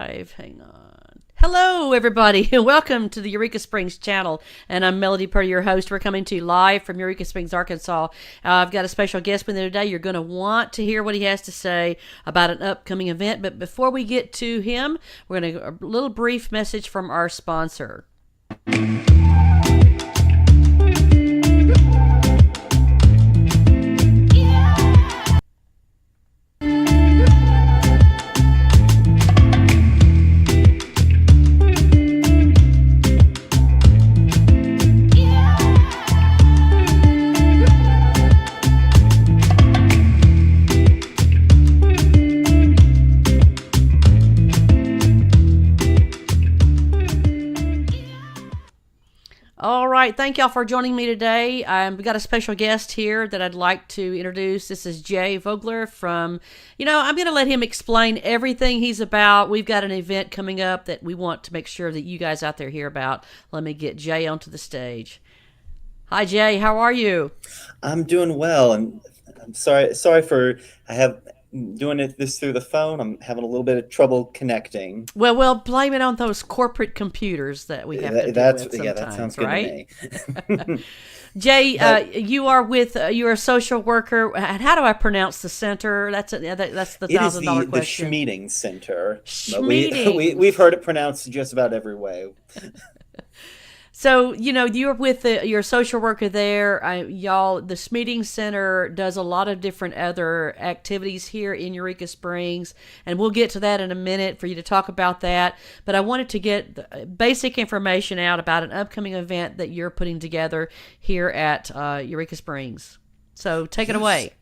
live. Hang on. Hello, everybody, and welcome to the Eureka Springs channel. And I'm Melody Purdy, your host. We're coming to you live from Eureka Springs, Arkansas. I've got a special guest with me today. You're going to want to hear what he has to say about an upcoming event. But before we get to him, we're going to a little brief message from our sponsor. All right, thank y'all for joining me today. We've got a special guest here that I'd like to introduce. This is Jay Vogler from, I'm going to let him explain everything he's about. We've got an event coming up that we want to make sure that you guys out there hear about. Let me get Jay onto the stage. Hi, Jay. How are you? I'm doing well. I'm sorry for doing this through the phone. I'm having a little bit of trouble connecting. Well, blame it on those corporate computers that we have to deal with sometimes, that sounds good right? to me. Jay, you're a social worker. How do I pronounce the center? That's the $1,000 question. The Schmeeding Center. Schmeeding. We've heard it pronounced just about every way. So, you're with your social worker there. The Schmeeding Center does a lot of different other activities here in Eureka Springs, and we'll get to that in a minute for you to talk about that. But I wanted to get basic information out about an upcoming event that you're putting together here at Eureka Springs. So take it away.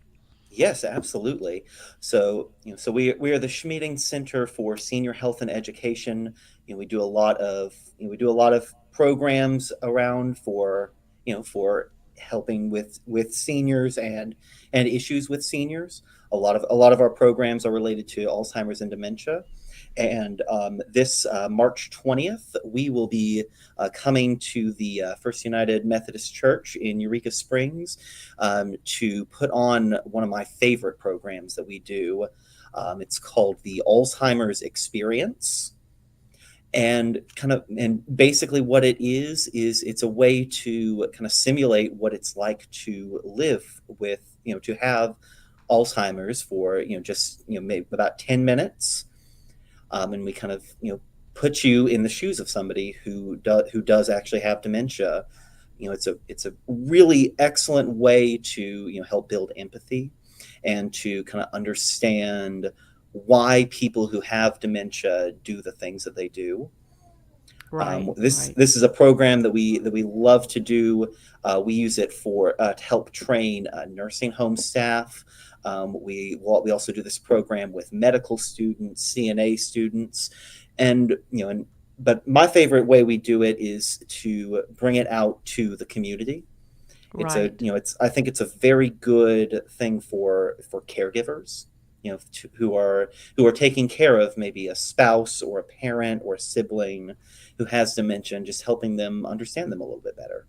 Yes, absolutely. So, we are the Schmeeding Center for Senior Health and Education. We do a lot of programs around for helping with seniors and issues with seniors. A lot of our programs are related to Alzheimer's and dementia. And this March 20th, we will be coming to the First United Methodist Church in Eureka Springs to put on one of my favorite programs that we do. It's called the Alzheimer's Experience. And basically what it is it's a way to kind of simulate what it's like to live with, to have Alzheimer's for, maybe about 10 minutes. And we kind of, put you in the shoes of somebody who does actually have dementia. It's a really excellent way to, help build empathy and to kind of understand why people who have dementia do the things that they do. Right. This is a program that we love to do. We use it to help train nursing home staff. We also do this program with medical students, CNA students, but my favorite way we do it is to bring it out to the community. I think it's a very good thing for caregivers, who are taking care of maybe a spouse or a parent or a sibling who has dementia, and just helping them understand them a little bit better.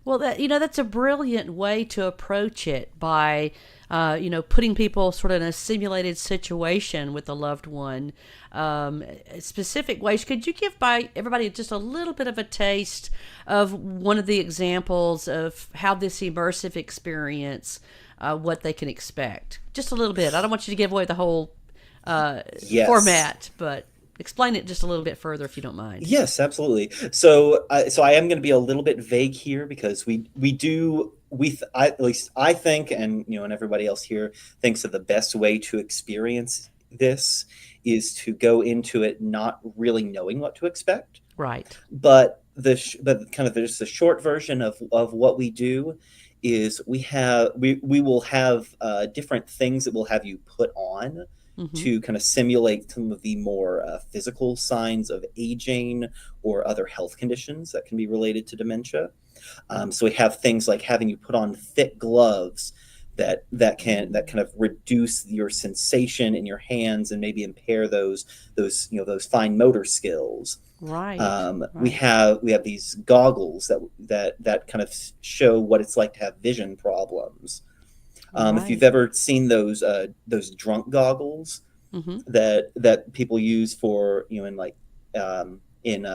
Well, that's a brilliant way to approach it by, putting people sort of in a simulated situation with a loved one. Specific ways. Could you give everybody just a little bit of a taste of one of the examples of how this immersive experience, what they can expect? Just a little bit. I don't want you to give away the whole format, but explain it just a little bit further if you don't mind. Yes, absolutely. So I am going to be a little bit vague here because at least I think, and everybody else here thinks that the best way to experience this is to go into it not really knowing what to expect. Right. But there's the short version of what we do is we will have different things that we'll have you put on. Mm-hmm. To kind of simulate some of the more physical signs of aging or other health conditions that can be related to dementia. So we have things like having you put on thick gloves that kind of reduce your sensation in your hands and maybe impair those fine motor skills. Right. We have these goggles that kind of show what it's like to have vision problems. If you've ever seen those drunk goggles, that people use for, in like, in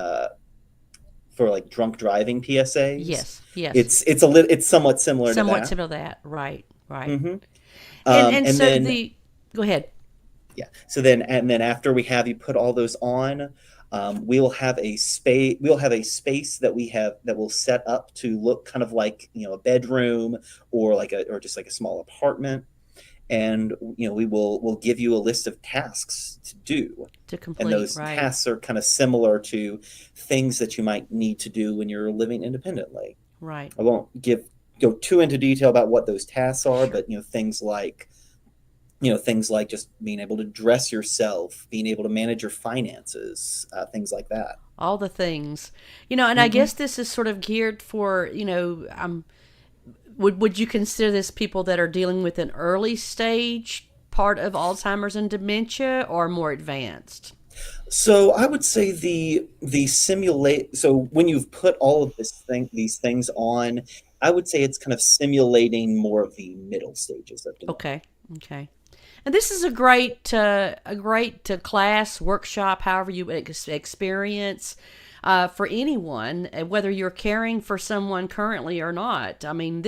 for like drunk driving PSAs. Yes, yes. It's somewhat similar to Somewhat that. similar to that. Right, right. Hmm. And And so then the go ahead. Yeah. And then after we have you put all those on, we'll have a space. We'll have a space that we'll set up to look kind of like, a bedroom, or just like a small apartment. And we'll give you a list of tasks to do. To And complete, those right, tasks are kind of similar to things that you might need to do when you're living independently. right. I won't go too into detail about what those tasks are, Sure. but things like just being able to dress yourself, being able to manage your finances, things like that. All the things. And I Hmm. guess this is sort of geared for, would you consider this people that are dealing with an early stage part of Alzheimer's and dementia or more advanced? So I would say the simulate. So when you've put all of these things on, I would say it's kind of simulating more of the middle stages of dementia. Okay. Okay. And this is a great class workshop, however you experience, for anyone, whether you're caring for someone currently or not. I mean,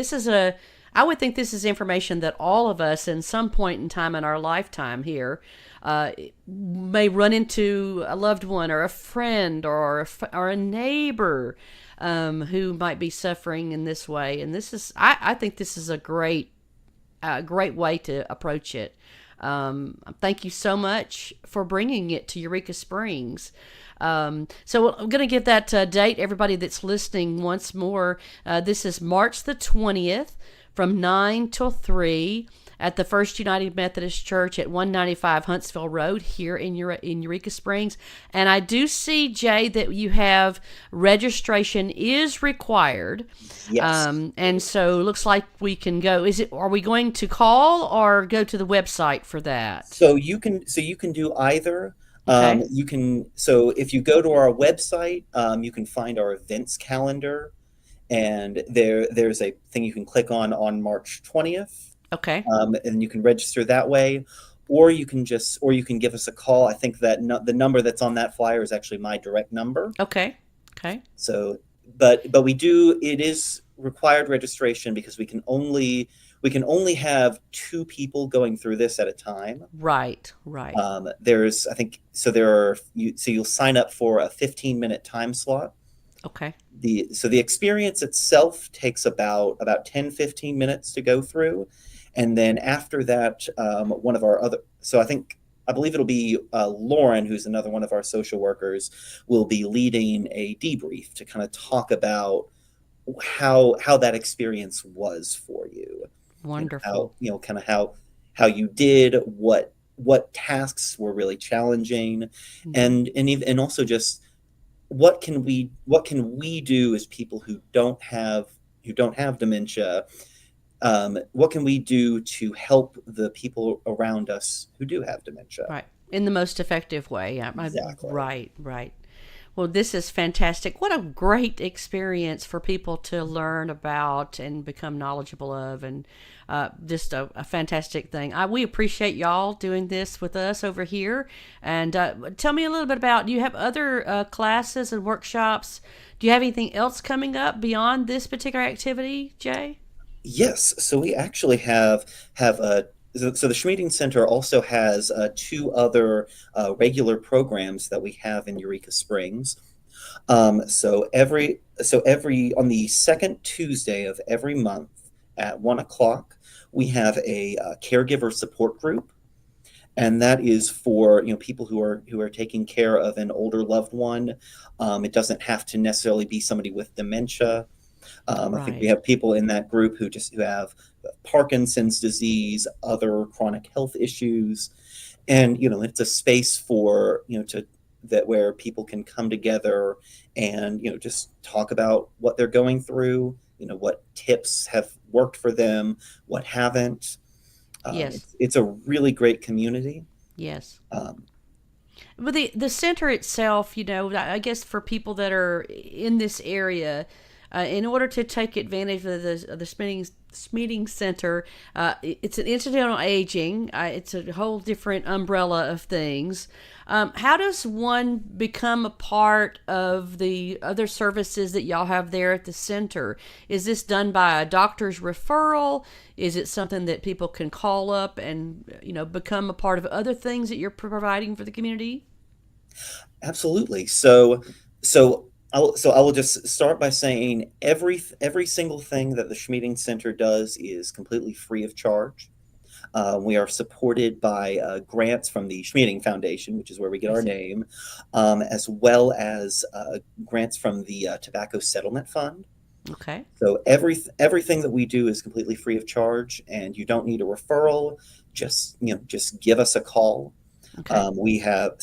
I would think this is information that all of us, in some point in time in our lifetime here, may run into a loved one or a friend or a neighbor, who might be suffering in this way. And I think this is a great way to approach it. Thank you so much for bringing it to Eureka Springs. So I'm going to give that date, everybody that's listening, once more. This is March the 20th from 9 till 3 at the First United Methodist Church at 195 Huntsville Road here in Eureka Springs. And I do see, Jay, that you have registration is required. Yes. And so it looks like we can go. Are we going to call or go to the website for that? So you can do either. Okay. So if you go to our website, you can find our events calendar, and there's a thing you can click on March 20th, Okay. and you can register that way, or you can give us a call. I think that the number that's on that flyer is actually my direct number. Okay. Okay. So, but it is required registration because we can only have two people going through this at a time. Right. Right. There's, I think, so there are so you'll sign up for a 15-minute time slot. Okay. The experience itself takes about 10-15 minutes to go through, and then after that, one of our other so I believe it'll be Lauren, who's another one of our social workers, will be leading a debrief to kind of talk about how that experience was for you, how Wonderful. kind of how you did, what tasks were really challenging, Mhm. and also just what can we do as people who don't have dementia. What can we do to help the people around us who do have dementia? Right. In the most effective way. Exactly. Right. Right. Well, this is fantastic. What a great experience for people to learn about and become knowledgeable of, and just a fantastic thing. We appreciate y'all doing this with us over here. And tell me a little bit about. Do you have other classes and workshops? Do you have anything else coming up beyond this particular activity, Jay? Yes. So we actually have a so the Schmeeding Center also has two other regular programs that we have in Eureka Springs. So every on the second Tuesday of every month at 1 o'clock, we have a caregiver support group, and that is for people who are taking care of an older loved one. It doesn't have to necessarily be somebody with dementia. I think we Right. have people in that group who have Parkinson's disease, other chronic health issues, and it's a space for to that where people can come together and just talk about what they're going through, what tips have worked for them, what haven't. Yes. It's a really great community. Yes. Um, But the center itself, I guess for people that are in this area, in order to take advantage of the Meeting Center. It's an incidental aging. It's a whole different umbrella of things. How does one become a part of the other services that y'all have there at the center? Is this done by a doctor's referral? Is it something that people can call up and become a part of other things that you're providing for the community? Absolutely. So I will just start by saying every single thing that the Schmeating Center does is completely free of charge. We are supported by grants from the Schmeating Foundation, which is where we get I our see. name, as well as grants from the Tobacco Settlement Fund. Okay. So everything that we do is completely free of charge, and you don't need a referral. Just give us a call. Okay. We have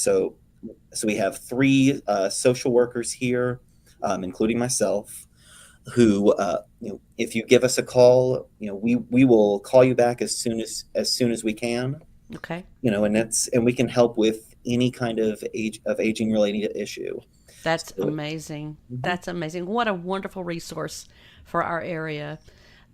we have three social workers here, including myself, who if you give us a call, we will call you back as soon as we can. Okay. And we can help with any kind of aging related issue. That's So, amazing. mhm. That's amazing. What a wonderful resource for our area.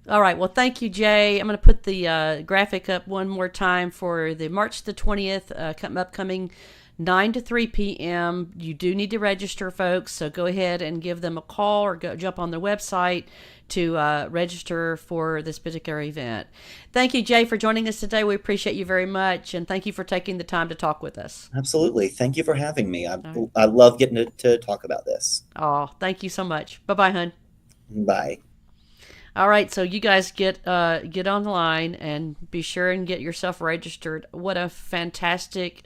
All right. Well, thank you, Jay. I'm going to put the graphic up one more time for the March the 20th upcoming 9 to 3 p.m. You do need to register, folks. So go ahead and give them a call or jump on their website to register for this particular event. Thank you, Jay, for joining us today. We appreciate you very much. And thank you for taking the time to talk with us. Absolutely. Thank you for having me. I, All right. I love getting to talk about this. Oh, thank you so much. Bye bye, hun. Bye. All right, so you guys get on the line and be sure and get yourself registered. What a fantastic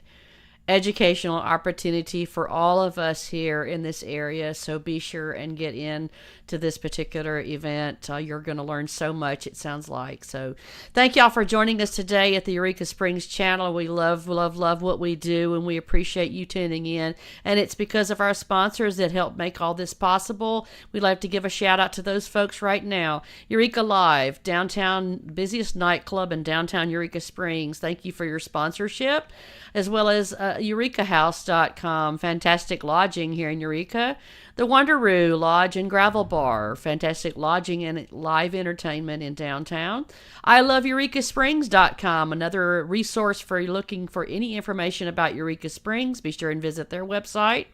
educational opportunity for all of us here in this area. So be sure and get in to this particular event. You're going to learn so much, it sounds like. So thank y'all for joining us today at the Eureka Springs channel. We love what we do, and we appreciate you tuning in. And it's because of our sponsors that help make all this possible. We'd like to give a shout out to those folks right now. Eureka Live, downtown, busiest nightclub in downtown Eureka Springs. Thank you for your sponsorship, as well as EurekaHouse.com, fantastic lodging here in Eureka. The Wonderoo Lodge and Gravel Bar, fantastic lodging and live entertainment in downtown. ILoveEurekaSprings.com, another resource for looking for any information about Eureka Springs. Be sure and visit their website.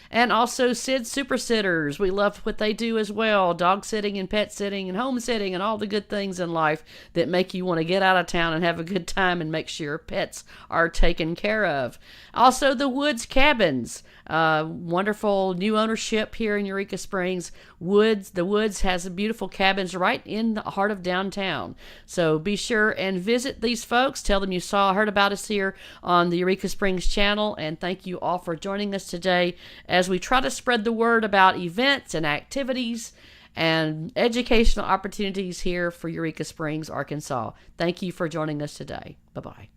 And also Sid Super Sitters. We love what they do as well. Dog sitting and pet sitting and home sitting and all the good things in life that make you want to get out of town and have a good time and make sure your pets are taken care of. Also the Woods Cabins. Wonderful new ownership here in Eureka Springs. The Woods has beautiful cabins right in the heart of downtown. So be sure and visit these folks. Tell them you heard about us here on the Eureka Springs channel. And thank you all for joining us today as we try to spread the word about events and activities and educational opportunities here for Eureka Springs, Arkansas. Thank you for joining us today. Bye-bye.